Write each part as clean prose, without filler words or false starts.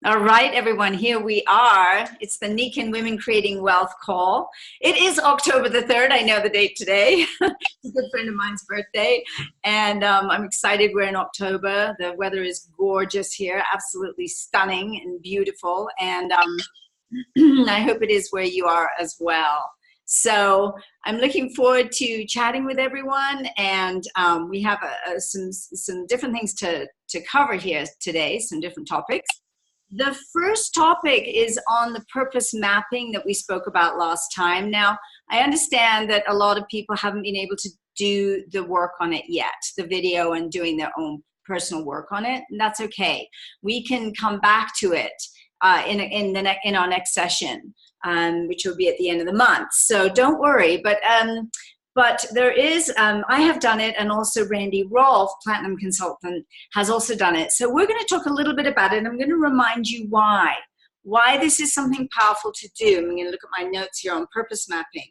All right, everyone, here we are. It's the Nikken Women Creating Wealth call. It is October the 3rd. I know the date today. It's a good friend of mine's birthday. And I'm excited we're in October. The weather is gorgeous here, absolutely stunning and beautiful. And I hope it is where you are as well. So I'm looking forward to chatting with everyone. And we have some different things to cover here today, some different topics. The first topic is on the purpose mapping that we spoke about last time. Now, I understand that a lot of people haven't been able to do the work on it yet, the video and doing their own personal work on it, and that's okay. We can come back to it in our next session, which will be at the end of the month. So don't worry, but there is, I have done it, and also Randy Rolfe, Platinum Consultant, has also done it. So we're going to talk a little bit about it, and I'm going to remind you why this is something powerful to do. I'm going to look at my notes here on purpose mapping.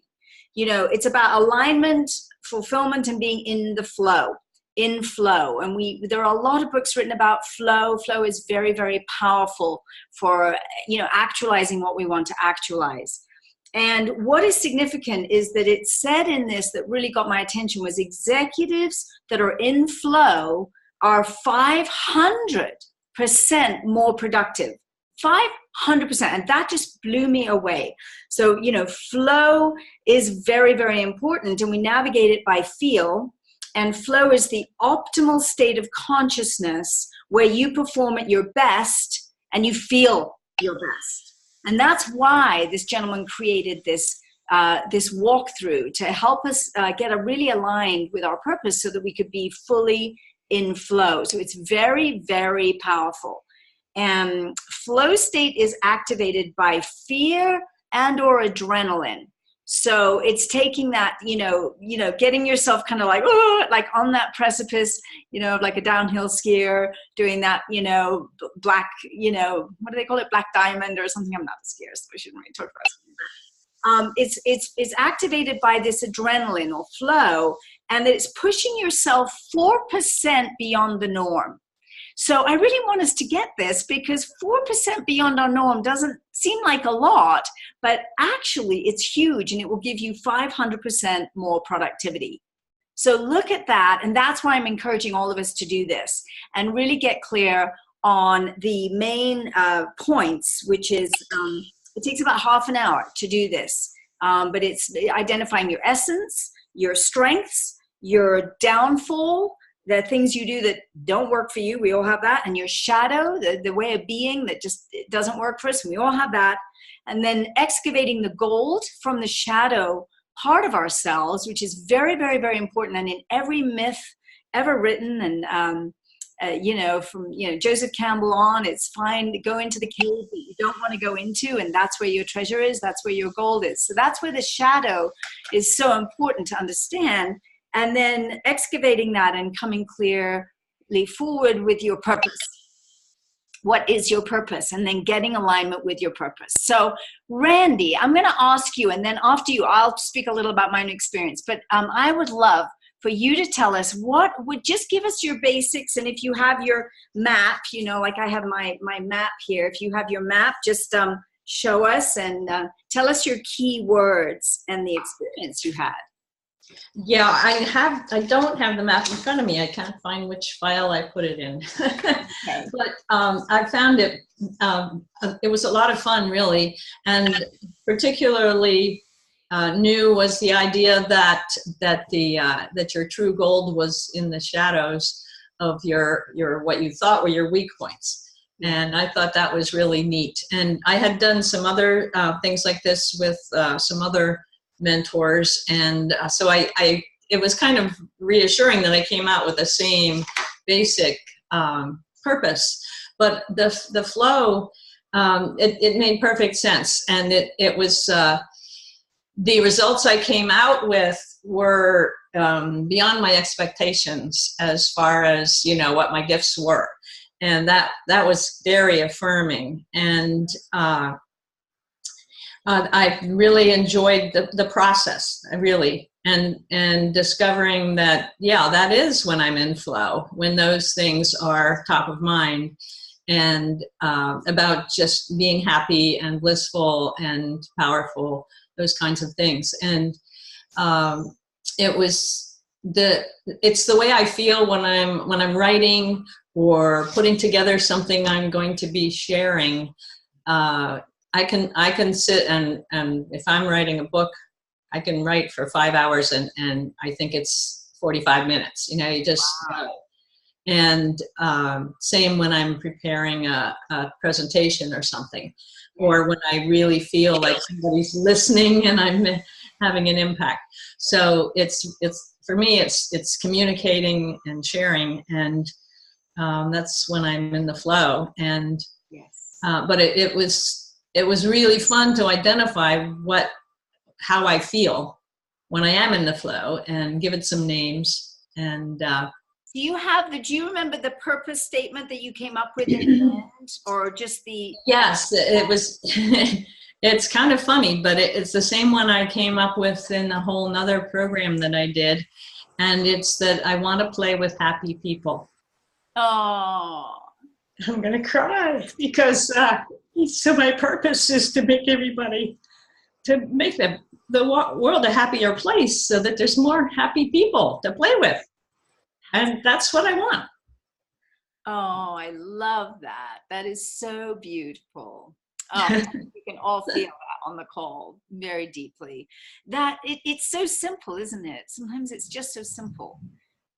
You know, it's about alignment, fulfillment, and being in the flow, in flow. And there are a lot of books written about flow. Flow is very, very powerful for, you know, actualizing what we want to actualize. And what is significant is that it said in this that really got my attention was executives that are in flow are 500% more productive. 500%. And that just blew me away. So, you know, flow is very, very important, and we navigate it by feel. And flow is the optimal state of consciousness where you perform at your best and you feel your best. And that's why this gentleman created this walkthrough to help us get really aligned with our purpose so that we could be fully in flow. So it's very, very powerful. And flow state is activated by fear and or adrenaline. So it's taking that, you know, getting yourself kind of like, oh, like on that precipice, you know, like a downhill skier, doing that, you know, black, you know, what do they call it? Black diamond or something. I'm not a skier, so we shouldn't really talk about it. It's activated by this adrenaline or flow, and it's pushing yourself 4% beyond the norm. So I really want us to get this, because 4% beyond our norm doesn't seem like a lot, but actually it's huge, and it will give you 500% more productivity. So look at that, and that's why I'm encouraging all of us to do this and really get clear on the main points, which is it takes about half an hour to do this, but it's identifying your essence, your strengths, your downfall, the things you do that don't work for you, we all have that, and your shadow, the way of being that just doesn't work for us, we all have that. And then excavating the gold from the shadow part of ourselves, which is very, very, very important. And in every myth ever written, and you know, from, you know, Joseph Campbell on, it's fine to go into the cave that you don't want to go into, and that's where your treasure is, that's where your gold is. So that's where the shadow is so important to understand. And then excavating that and coming clearly forward with your purpose. What is your purpose? And then getting alignment with your purpose. So Randy, I'm going to ask you, and then after you, I'll speak a little about my own experience. But I would love for you to tell us just give us your basics. And if you have your map, you know, like I have my map here. If you have your map, just show us and tell us your key words and the experience you had. Yeah, I don't have the map in front of me. I can't find which file I put it in. Okay. But I found it, it was a lot of fun, really. And particularly new was the idea that your true gold was in the shadows of your what you thought were your weak points. And I thought that was really neat. And I had done some other things like this with some other mentors, and so it was kind of reassuring that I came out with the same basic purpose, but the flow, it made perfect sense, and it was the results I came out with were beyond my expectations as far as, you know, what my gifts were, and that was very affirming. And I really enjoyed the process, really, and discovering that, yeah, that is when I'm in flow, when those things are top of mind. and about just being happy and blissful and powerful, those kinds of things. And it's the way I feel when I'm writing or putting together something I'm going to be sharing. I can sit and if I'm writing a book, I can write for 5 hours and I think it's 45 minutes. You know, you just and same when I'm preparing a presentation or something, or when I really feel like somebody's listening and I'm having an impact. So it's for me, it's communicating and sharing, and that's when I'm in the flow. And but it was really fun to identify how I feel when I am in the flow and give it some names. And do you remember the purpose statement that you came up with in the end, or just the? Yes, it was. It's kind of funny, but it's the same one I came up with in a whole nother program that I did. And it's that I want to play with happy people. Oh, I'm going to cry because so my purpose is to make the world a happier place so that there's more happy people to play with. And that's what I want. Oh, I love that. That is so beautiful. Oh, we can all feel that on the call very deeply. That it's so simple, isn't it? Sometimes it's just so simple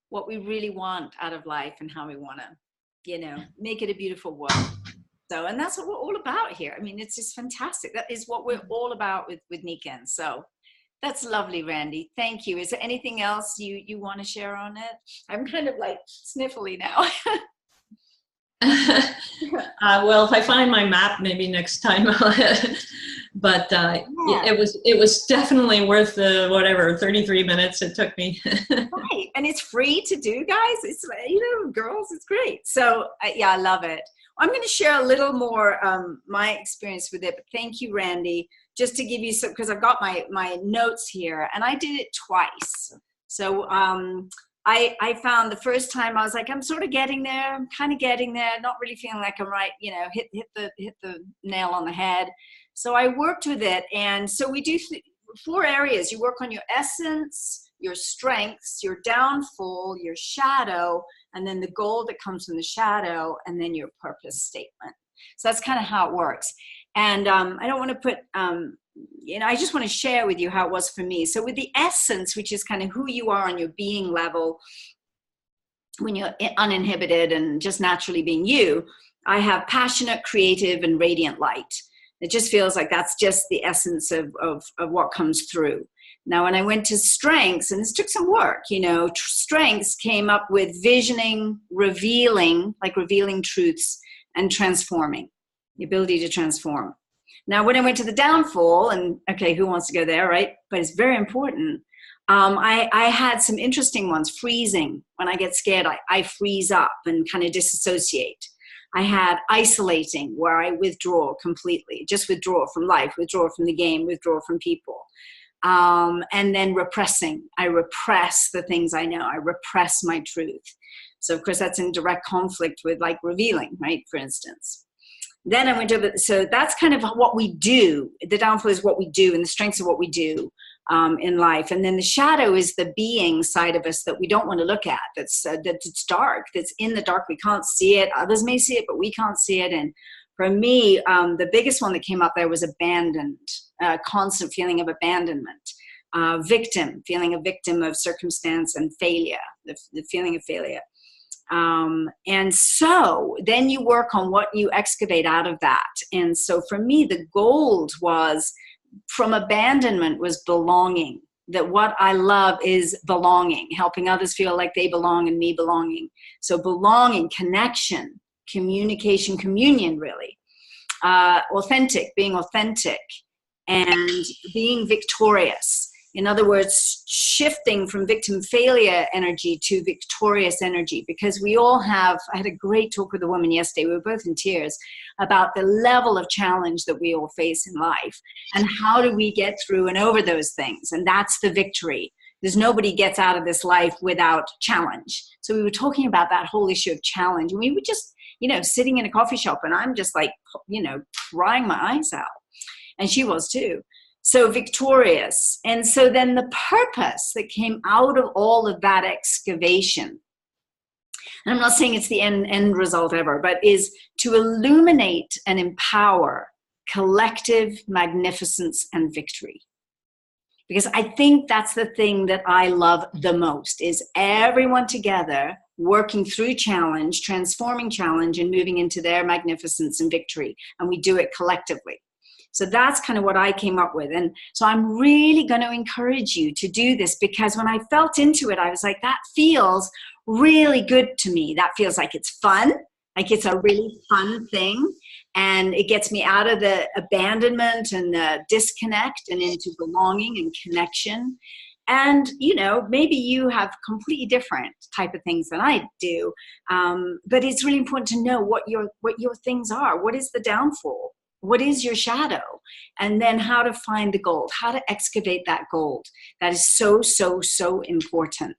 what we really want out of life and how we want to, make it a beautiful world. So, and that's what we're all about here. I mean, it's just fantastic. That is what we're all about with Nikken. So that's lovely, Randy. Thank you. Is there anything else you want to share on it? I'm kind of like sniffly now. Well, if I find my map, maybe next time. But it was definitely worth the 33 minutes it took me. Right, and it's free to do, guys. It's girls, it's great. So I love it. I'm going to share a little more my experience with it. But thank you, Randy, just to give you some, because I've got my notes here, and I did it twice. So I found the first time I was like, I'm sort of getting there. I'm kind of getting there, not really feeling like I'm right, hit the nail on the head. So I worked with it. And so we do 4 areas. You work on your essence, your strengths, your downfall, your shadow, and then the goal that comes from the shadow, and then your purpose statement. So that's kind of how it works. And I don't want to put, I just want to share with you how it was for me. So with the essence, which is kind of who you are on your being level, when you're uninhibited and just naturally being you, I have passionate, creative, and radiant light. It just feels like that's just the essence of what comes through. Now, when I went to strengths, and this took some work, strengths came up with visioning, revealing truths, and transforming, the ability to transform. Now, when I went to the downfall, and okay, who wants to go there, right? But it's very important. I had some interesting ones. Freezing. When I get scared, I freeze up and kind of disassociate. I had isolating, where I withdraw completely, just withdraw from life, withdraw from the game, withdraw from people. And then repressing. I repress the things I know. I repress my truth. So, of course, that's in direct conflict with like revealing, right? For instance. Then I went over, so that's kind of what we do. The downfall is what we do, and the strengths of what we do in life. And then the shadow is the being side of us that we don't want to look at. That's dark. That's in the dark. We can't see it. Others may see it, but we can't see it. And for me, the biggest one that came up there was abandoned, constant feeling of abandonment, feeling a victim of circumstance and failure, the feeling of failure. And so then you work on what you excavate out of that. And so for me, the gold was from abandonment was belonging, that what I love is belonging, helping others feel like they belong and me belonging. So belonging, connection, communication, communion, really, being authentic and being victorious. In other words, shifting from victim failure energy to victorious energy, because we all have, I had a great talk with a woman yesterday, we were both in tears, about the level of challenge that we all face in life and how do we get through and over those things. And that's the victory. There's nobody gets out of this life without challenge. So we were talking about that whole issue of challenge, and we were just sitting in a coffee shop, and I'm just like, crying my eyes out. And she was too. So victorious. And so then the purpose that came out of all of that excavation, and I'm not saying it's the end result ever, but is to illuminate and empower collective magnificence and victory. Because I think that's the thing that I love the most, is everyone together working through challenge, transforming challenge, and moving into their magnificence and victory. And we do it collectively. So that's kind of what I came up with. And so I'm really going to encourage you to do this, because when I felt into it, I was like, that feels really good to me. That feels like it's fun, like it's a really fun thing. And it gets me out of the abandonment and the disconnect and into belonging and connection. And, maybe you have completely different type of things than I do. But it's really important to know what your things are. What is the downfall? What is your shadow? And then how to find the gold, how to excavate that gold. That is so, so, so important.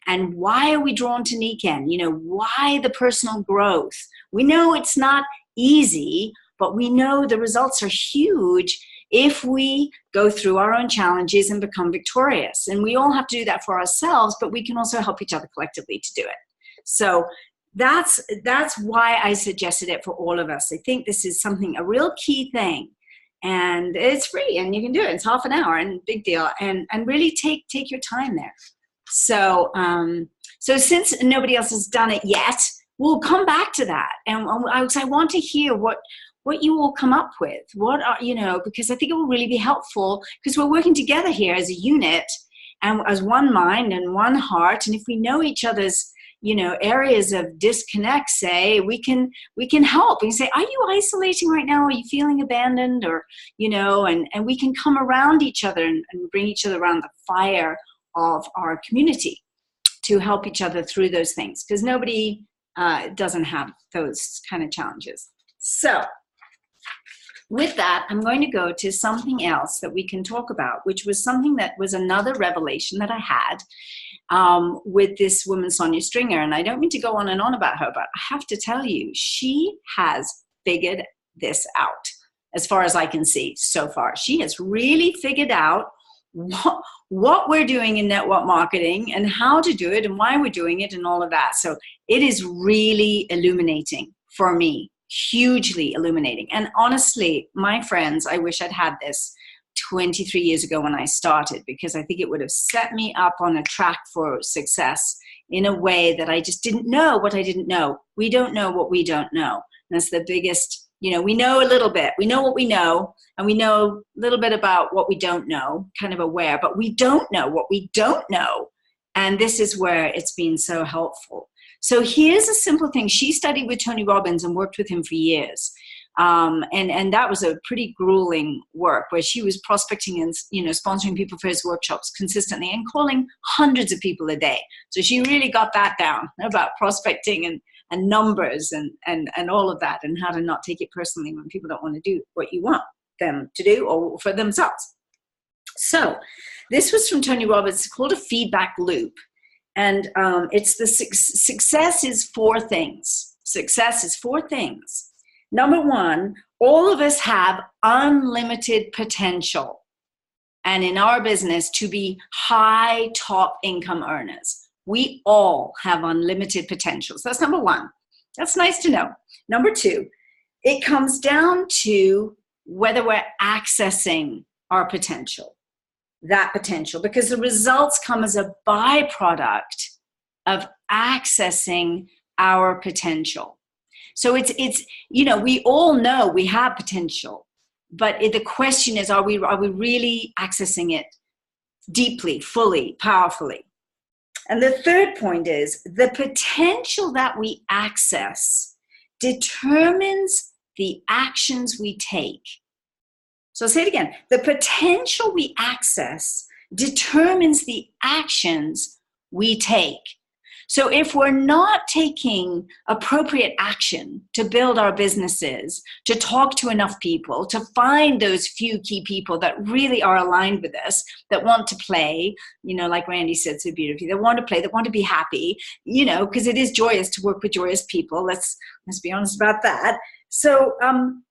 And why are we drawn to Nikken? Why the personal growth? We know it's not easy, but we know the results are huge if we go through our own challenges and become victorious. And we all have to do that for ourselves, but we can also help each other collectively to do it. So that's why I suggested it for all of us. I think this is a real key thing, and it's free and you can do it. It's half an hour and big deal, and really take your time there. So since nobody else has done it yet, we'll come back to that. And I want to hear what you all come up with. What are, because I think it will really be helpful, because we're working together here as a unit and as one mind and one heart. And if we know each other's areas of disconnect, say, we can help. We can say, are you isolating right now? Are you feeling abandoned? Or, and we can come around each other and bring each other around the fire of our community to help each other through those things, because nobody doesn't have those kind of challenges. So with that, I'm going to go to something else that we can talk about, which was something that was another revelation that I had with this woman, Sonia Stringer. And I don't mean to go on and on about her, but I have to tell you, she has figured this out as far as I can see so far. She has really figured out what we're doing in network marketing and how to do it and why we're doing it and all of that. So it is really illuminating for me, hugely illuminating. And honestly, my friends, I wish I'd had this 23 years ago when I started, because I think it would have set me up on a track for success in a way that I just didn't know what I didn't know. We don't know what we don't know. And that's the biggest, we know a little bit. We know what we know, and we know a little bit about what we don't know, kind of aware, but we don't know what we don't know. And this is where it's been so helpful. So here's a simple thing. She studied with Tony Robbins and worked with him for years. And that was a pretty grueling work, where she was prospecting and, sponsoring people for his workshops consistently and calling hundreds of people a day. So she really got that down about prospecting and numbers and all of that, and how to not take it personally when people don't want to do what you want them to do or for themselves. So this was from Tony Robbins. It's called a feedback loop. And it's success is four things. Success is four things. Number one, all of us have unlimited potential, and in our business, to be high top income earners. We all have unlimited potential. So that's number one. That's nice to know. Number two, it comes down to whether we're accessing our potential, that potential, because the results come as a byproduct of accessing our potential. So it's we all know we have potential, but the question is, are we really accessing it deeply, fully, powerfully? And the third point is, the potential that we access determines the actions we take. So I'll say it again. The potential we access determines the actions we take. So if we're not taking appropriate action to build our businesses, to talk to enough people, to find those few key people that really are aligned with us, that want to play, like Randy said so beautifully, that want to play, that want to be happy, because it is joyous to work with joyous people. Let's be honest about that. So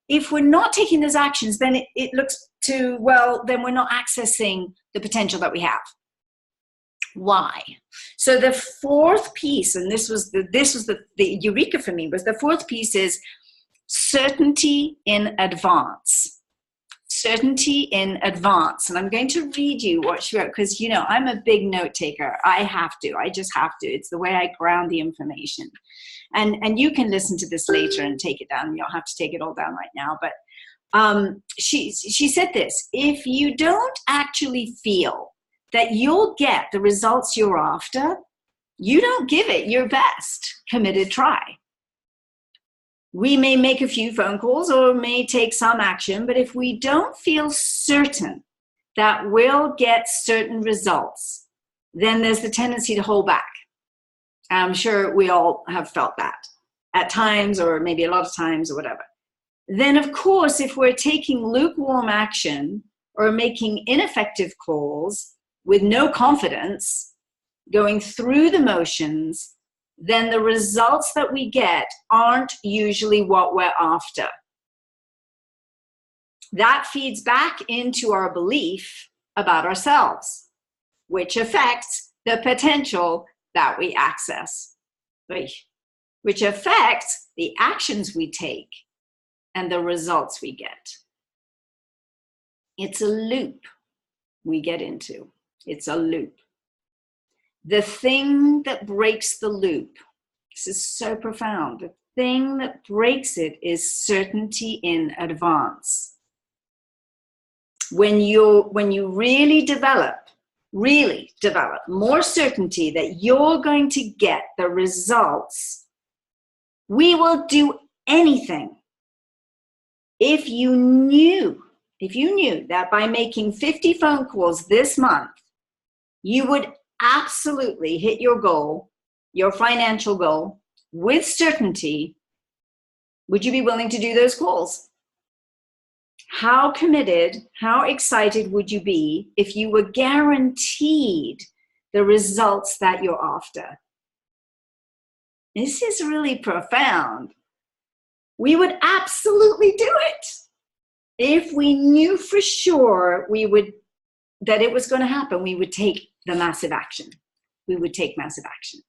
if we're not taking those actions, then it looks to, then we're not accessing the potential that we have. Why? So the fourth piece, and this was the eureka for me, was the fourth piece is certainty in advance. Certainty in advance. And I'm going to read you what she wrote, because, I'm a big note taker. I just have to. It's the way I ground the information. And you can listen to this later and take it down. You don't have to take it all down right now. But she said this: if you don't actually feel that you'll get the results you're after, you don't give it your best committed try. We may make a few phone calls or may take some action, but if we don't feel certain that we'll get certain results, then there's the tendency to hold back. I'm sure we all have felt that at times, or maybe a lot of times, or whatever. Then, of course, if we're taking lukewarm action or making ineffective calls with no confidence, going through the motions, then the results that we get aren't usually what we're after. That feeds back into our belief about ourselves, which affects the potential that we access, which affects the actions we take and the results we get. It's a loop we get into. It's a loop. The thing that breaks the loop, this is so profound, the thing that breaks it is certainty in advance. When you really develop more certainty that you're going to get the results, we will do anything. If you knew that by making 50 phone calls this month, you would absolutely hit your goal, your financial goal, with certainty, would you be willing to do those calls? How committed, how excited would you be if you were guaranteed the results that you're after? This is really profound. We would absolutely do it. If we knew for sure that it was going to happen, we would take the massive action. We would take massive action.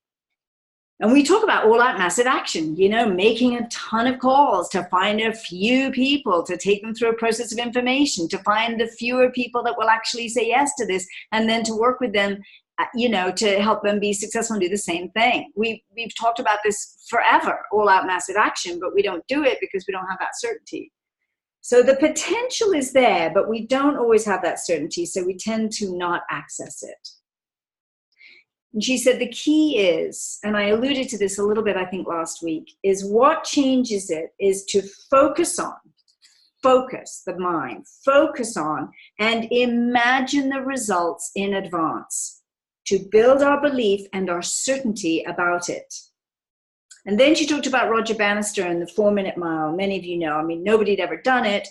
And we talk about all that massive action, making a ton of calls to find a few people, to take them through a process of information, to find the fewer people that will actually say yes to this, and then to work with them, to help them be successful and do the same thing. We've talked about this forever, all out massive action, but we don't do it because we don't have that certainty. So the potential is there, but we don't always have that certainty, so we tend to not access it. And she said the key is, and I alluded to this a little bit, I think, last week, is what changes it is to focus the mind, focus on, and imagine the results in advance to build our belief and our certainty about it. And then she talked about Roger Bannister and the 4-minute mile. Many of you know, nobody had ever done it.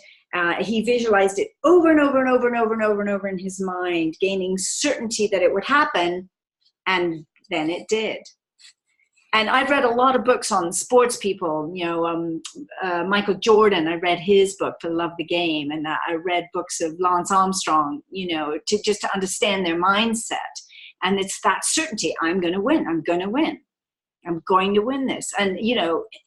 He visualized it over and over and over and over and over and over in his mind, gaining certainty that it would happen. And then it did. And I've read a lot of books on sports people, Michael Jordan, I read his book, For the Love of the Game. And I read books of Lance Armstrong, to understand their mindset. And it's that certainty, I'm going to win. I'm going to win. I'm going to win this. And,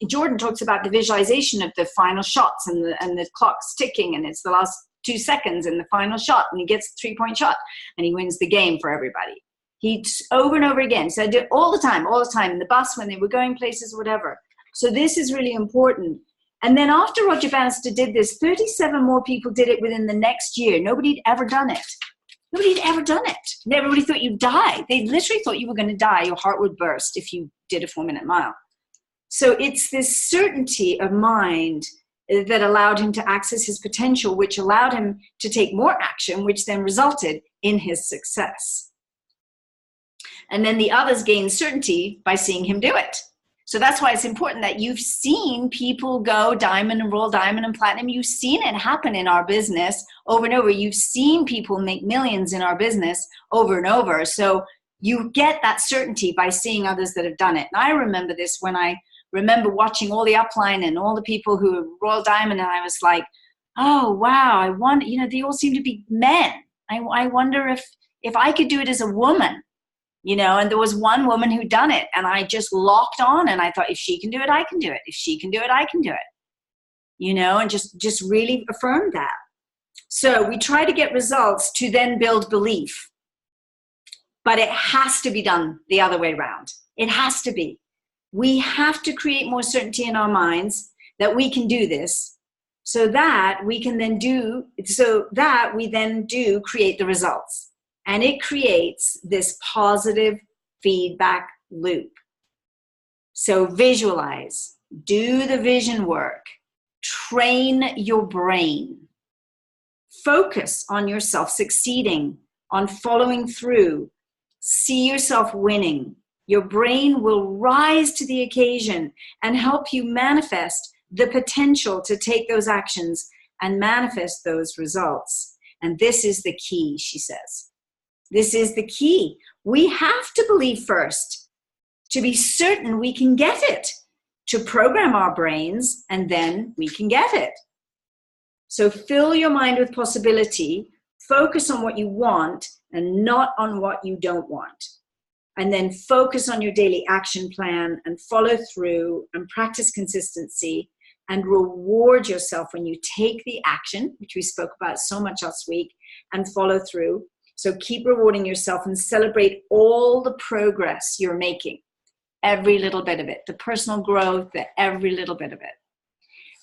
Jordan talks about the visualization of the final shots and the clock's ticking, and it's the last 2 seconds in the final shot, and he gets the 3-point shot and he wins the game for everybody. He over and over again. So I did all the time, in the bus, when they were going places, whatever. So this is really important. And then after Roger Bannister did this, 37 more people did it within the next year. Nobody had ever done it. Everybody thought you'd die. They literally thought you were going to die. Your heart would burst if you did a 4-minute mile. So it's this certainty of mind that allowed him to access his potential, which allowed him to take more action, which then resulted in his success. And then the others gain certainty by seeing him do it. So that's why it's important that you've seen people go diamond and roll diamond and platinum. You've seen it happen in our business over and over. You've seen people make millions in our business over and over. So you get that certainty by seeing others that have done it. And I remember this when I remember watching all the upline and all the people who roll diamond, and I was like, oh, wow, I wonder, they all seem to be men. I wonder if I could do it as a woman. And there was one woman who done it, and I just locked on, and I thought, if she can do it, I can do it. If she can do it, I can do it. And just really affirmed that. So we try to get results to then build belief, but it has to be done the other way around. It has to be. We have to create more certainty in our minds that we can do this, so that we then do create the results. And it creates this positive feedback loop. So visualize, do the vision work, train your brain, focus on yourself succeeding, on following through, see yourself winning. Your brain will rise to the occasion and help you manifest the potential to take those actions and manifest those results. And this is the key, she says. This is the key. We have to believe first to be certain we can get it, to program our brains, and then we can get it. So fill your mind with possibility, focus on what you want and not on what you don't want. And then focus on your daily action plan and follow through and practice consistency and reward yourself when you take the action, which we spoke about so much last week, and follow through. So keep rewarding yourself and celebrate all the progress you're making, every little bit of it, the personal growth, every little bit of it.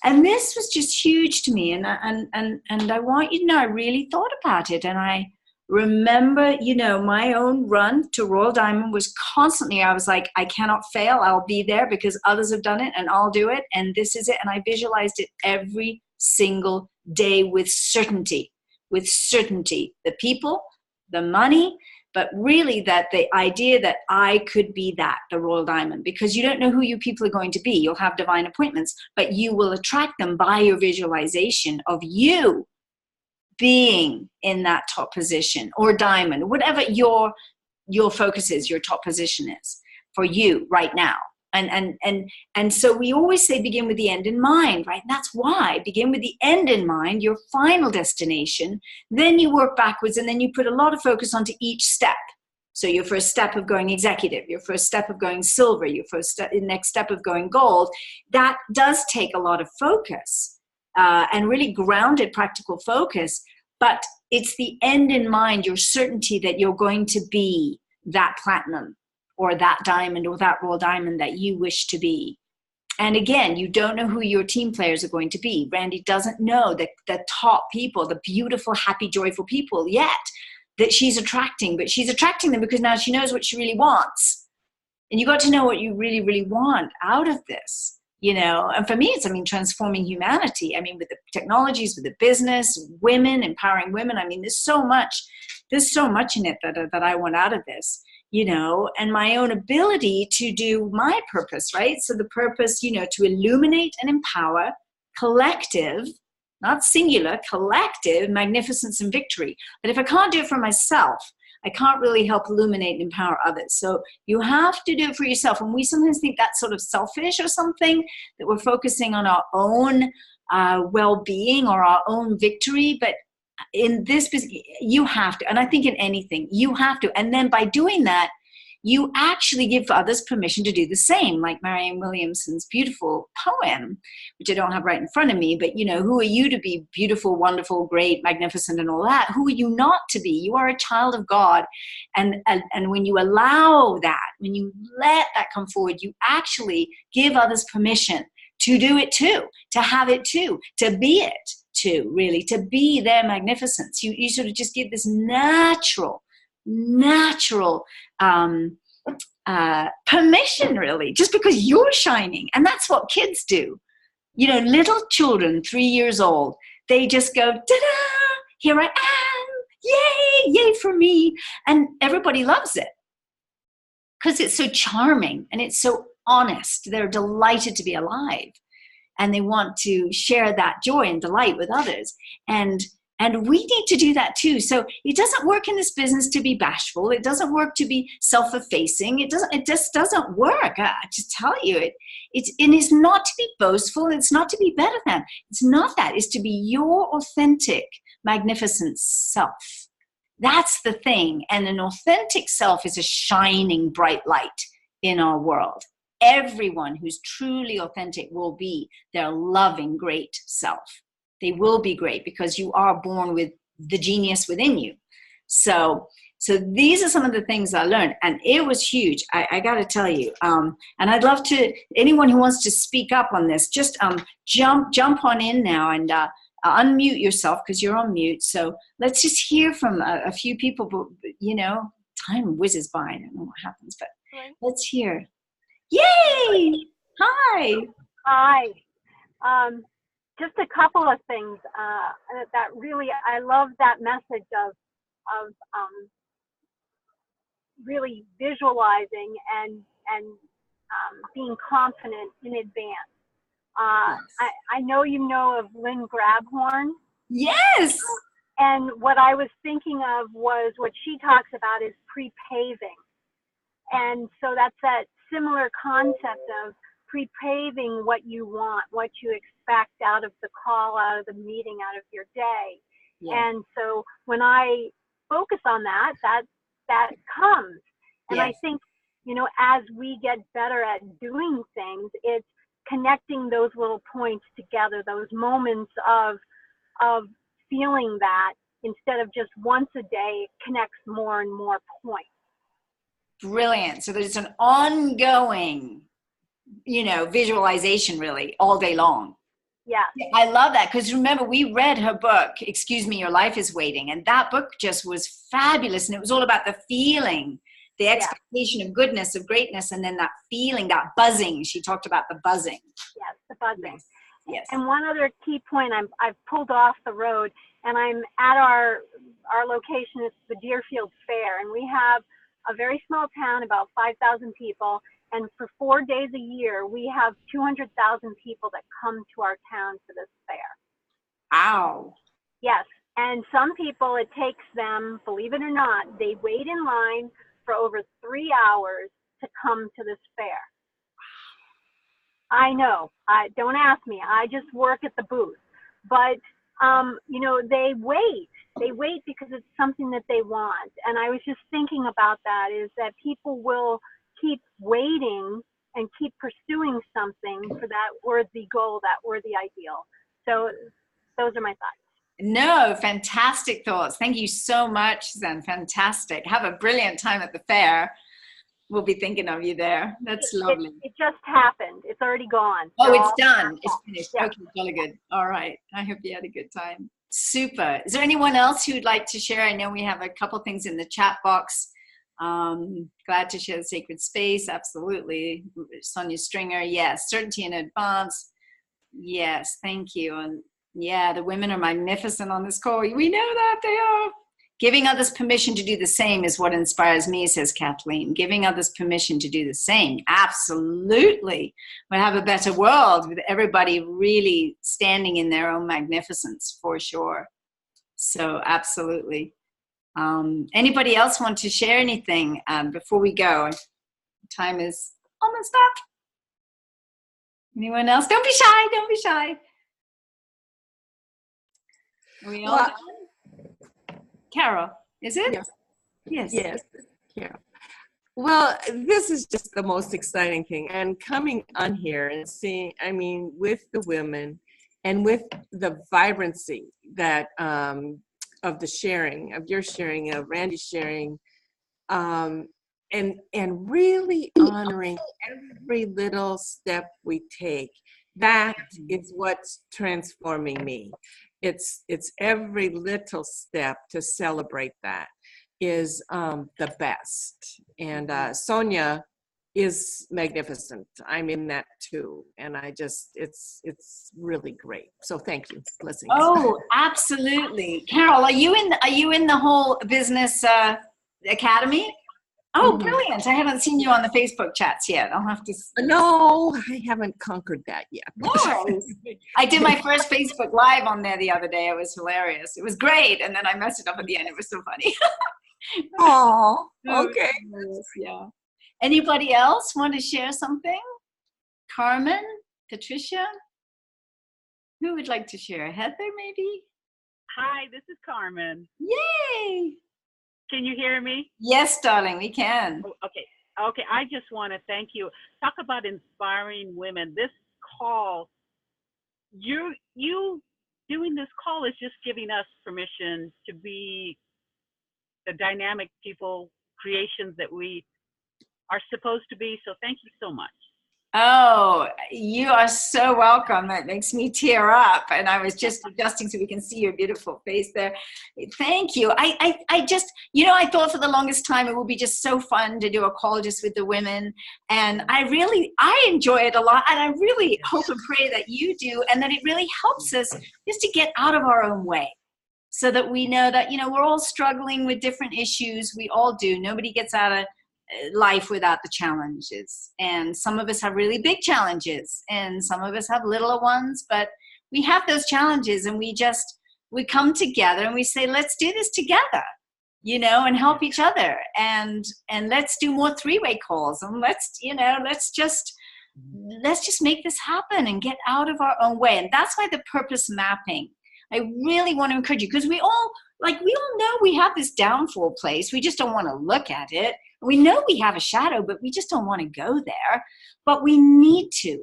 And this was just huge to me. And I want you to know, I really thought about it. And I remember, my own run to Royal Diamond was constantly, I was like, I cannot fail. I'll be there because others have done it and I'll do it. And this is it. And I visualized it every single day with certainty, the people, the money, but really that the idea that I could be the Royal Diamond, because you don't know who your people are going to be. You'll have divine appointments, but you will attract them by your visualization of you being in that top position or diamond, whatever your focus is, your top position is for you right now. And so we always say begin with the end in mind, right? And that's why begin with the end in mind, your final destination. Then you work backwards, and then you put a lot of focus onto each step. So your first step of going executive, your first step of going silver, your next step of going gold, that does take a lot of focus and really grounded practical focus. But it's the end in mind, your certainty that you're going to be that platinum or that diamond or that Royal Diamond that you wish to be. And again, you don't know who your team players are going to be. Randy doesn't know the top people, the beautiful, happy, joyful people yet that she's attracting, but she's attracting them because now she knows what she really wants. And you got to know what you really, really want out of this, and for me, it's, transforming humanity. With the technologies, with the business, women, empowering women. There's so much in it that I want out of this. And my own ability to do my purpose, right? So the purpose, to illuminate and empower collective, not singular, collective magnificence and victory. But if I can't do it for myself, I can't really help illuminate and empower others. So you have to do it for yourself. And we sometimes think that's sort of selfish or something, that we're focusing on our own well-being or our own victory. But in this business, you have to, and I think in anything, you have to. And then by doing that, you actually give others permission to do the same, like Marianne Williamson's beautiful poem, which I don't have right in front of me, but who are you to be beautiful, wonderful, great, magnificent, and all that? Who are you not to be? You are a child of God. And when you allow that, when you let that come forward, you actually give others permission to do it too, to have it too, to be it too, really, to be their magnificence. You sort of just give this natural permission, really, just because you're shining. And that's what kids do. Little children, 3 years old, they just go, ta-da, here I am, yay for me. And everybody loves it. because it's so charming and it's so honest. They're delighted to be alive, and they want to share that joy and delight with others. And we need to do that too. So it doesn't work in this business to be bashful. It doesn't work to be self-effacing. It just doesn't work. I just tell you, it is not to be boastful. It's not to be better than. It's not that. It's to be your authentic, magnificent self. That's the thing. And an authentic self is a shining bright light in our world. Everyone who's truly authentic will be their loving, great self. They will be great because you are born with the genius within you. So these are some of the things I learned, and it was huge. I got to tell you. And I'd love to, anyone who wants to speak up on this, just jump on in now and unmute yourself because you're on mute. So let's just hear from a few people. But you know, time whizzes by. I don't know what happens, but let's hear. Yay! Hi. Hi. Just a couple of things that really, I love that message of really visualizing and being confident in advance. I know you know of Lynn Grabhorn. Yes. And what I was thinking of was what she talks about is pre-paving. And so that's that similar concept of pre-paving what you want, what you expect out of the call, out of the meeting, out of your day. Yeah. And so when I focus on that comes. And yes. I think, you know, as we get better at doing things, it's connecting those little points together, those moments of feeling that instead of just once a day, it connects more and more points. Brilliant. So there's an ongoing, you know, visualization really all day long. Yeah. I love that because remember, we read her book, Excuse Me, Your Life is Waiting. And that book just was fabulous. And it was all about the feeling, the expectation of goodness, of greatness, and then that feeling, that buzzing. She talked about the buzzing. Yes, the buzzing. Yes. And one other key point, I've pulled off the road and I'm at our location. It's the Deerfield Fair. And we have a very small town, about 5,000 people. And for 4 days a year, we have 200,000 people that come to our town for this fair. Wow. Yes. And some people, it takes them, believe it or not, they wait in line for over 3 hours to come to this fair. I know. Don't ask me. I just work at the booth. But, you know, they wait. They wait because it's something that they want. And I was just thinking about that, is that people will keep waiting and keep pursuing something for that worthy goal, that worthy ideal. So those are my thoughts. No, fantastic thoughts. Thank you so much, Zen. Fantastic. Have a brilliant time at the fair. We'll be thinking of you there. That's lovely. It just happened. It's already gone. Oh, it's done. It's finished. Yeah. Okay, jolly good. All right. I hope you had a good time. Super. Is there anyone else who'd like to share? I know we have a couple things in the chat box. Glad to share the sacred space. Absolutely. Sonia Stringer. Yes. Certainty in advance. Yes. Thank you. And yeah, the women are magnificent on this call. We know that they are. Giving others permission to do the same is what inspires me, says Kathleen. Giving others permission to do the same. Absolutely. We'll have a better world with everybody really standing in their own magnificence, for sure. So absolutely. Anybody else want to share anything before we go? Time is almost up. Anyone else? Don't be shy. Don't be shy. Are we all done? Carol, is it? Yes. Yes. Yes. Carol. Well, this is just the most exciting thing. And coming on here and seeing, I mean, with the women and with the vibrancy that of the sharing, of your sharing, of Randy's sharing, and really honoring every little step we take. That is what's transforming me. It's every little step to celebrate that is the best. And Sonia is magnificent. I'm in that too. And I just, it's really great. So thank you. Blessings. Oh, absolutely. Carol, are you in the whole business academy? Oh, brilliant. I haven't seen you on the Facebook chats yet. I'll have to. No, I haven't conquered that yet. No. I did my first Facebook Live on there the other day. It was hilarious. It was great. And then I messed it up at the end. It was so funny. Oh, okay. Yeah. Anybody else want to share something? Carmen? Patricia? Who would like to share? Heather, maybe? Hi, this is Carmen. Yay! Can you hear me? Yes, darling, we can. Oh, okay. Okay, I just want to thank you. Talk about inspiring women. This call, you doing this call is just giving us permission to be the dynamic people, creations that we are supposed to be. So thank you so much. Oh, you are so welcome. That makes me tear up. And I was just adjusting so we can see your beautiful face there. Thank you. I just, I thought for the longest time it would be just so fun to do a call just with the women. And I enjoy it a lot. And I really hope and pray that you do, and that it really helps us just to get out of our own way. So that we know that, we're all struggling with different issues. We all do. Nobody gets out of life without the challenges, and some of us have really big challenges and some of us have littler ones, but we have those challenges, and we come together and we say, let's do this together, and help each other, and let's do more three-way calls, and let's just make this happen and get out of our own way. And that's why the purpose mapping, I really want to encourage you, because we all know we have this downfall place. We just don't want to look at it. We know we have a shadow, but we just don't want to go there. But we need to,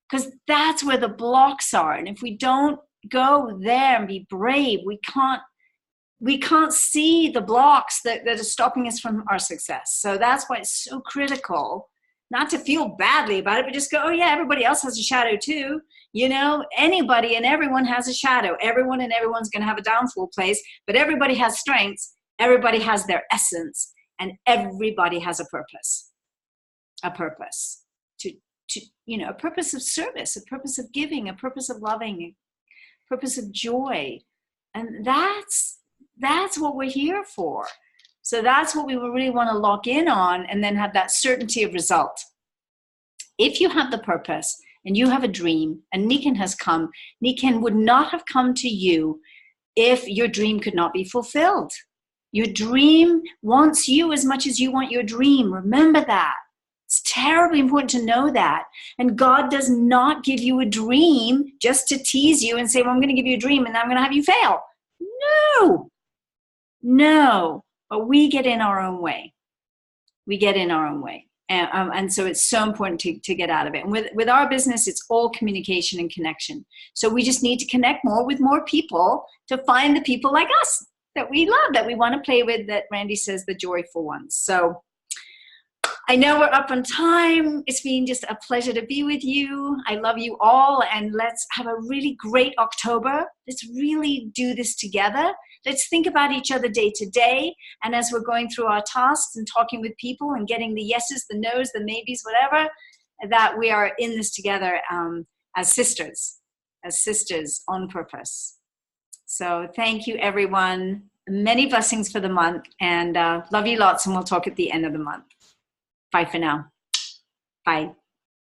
because that's where the blocks are. And if we don't go there and be brave, we can't see the blocks that are stopping us from our success. So that's why it's so critical not to feel badly about it, but just go, oh yeah, everybody else has a shadow too. Anybody and everyone has a shadow. Everyone and everyone's going to have a downfall place, but everybody has strengths. Everybody has their essence. And everybody has a purpose a purpose of service, a purpose of giving, a purpose of loving, a purpose of joy. And that's what we're here for. So that's what we really want to lock in on, and then have that certainty of result. If you have the purpose and you have a dream, and Nikken has come, Nikken would not have come to you if your dream could not be fulfilled. Your dream wants you as much as you want your dream. Remember that. It's terribly important to know that. And God does not give you a dream just to tease you and say, well, I'm going to give you a dream and I'm going to have you fail. No. But we get in our own way. And so it's so important to get out of it. And with our business, it's all communication and connection. So we just need to connect more with more people to find the people like us that we love, that we want to play with, that Randy says, the joyful ones. So I know we're up on time. It's been just a pleasure to be with you. I love you all, and let's have a really great October. Let's really do this together. Let's think about each other day to day. And as we're going through our tasks and talking with people and getting the yeses, the nos, the maybes, whatever, that we are in this together as sisters on purpose. So thank you, everyone. Many blessings for the month, and love you lots, and we'll talk at the end of the month. Bye for now. Bye.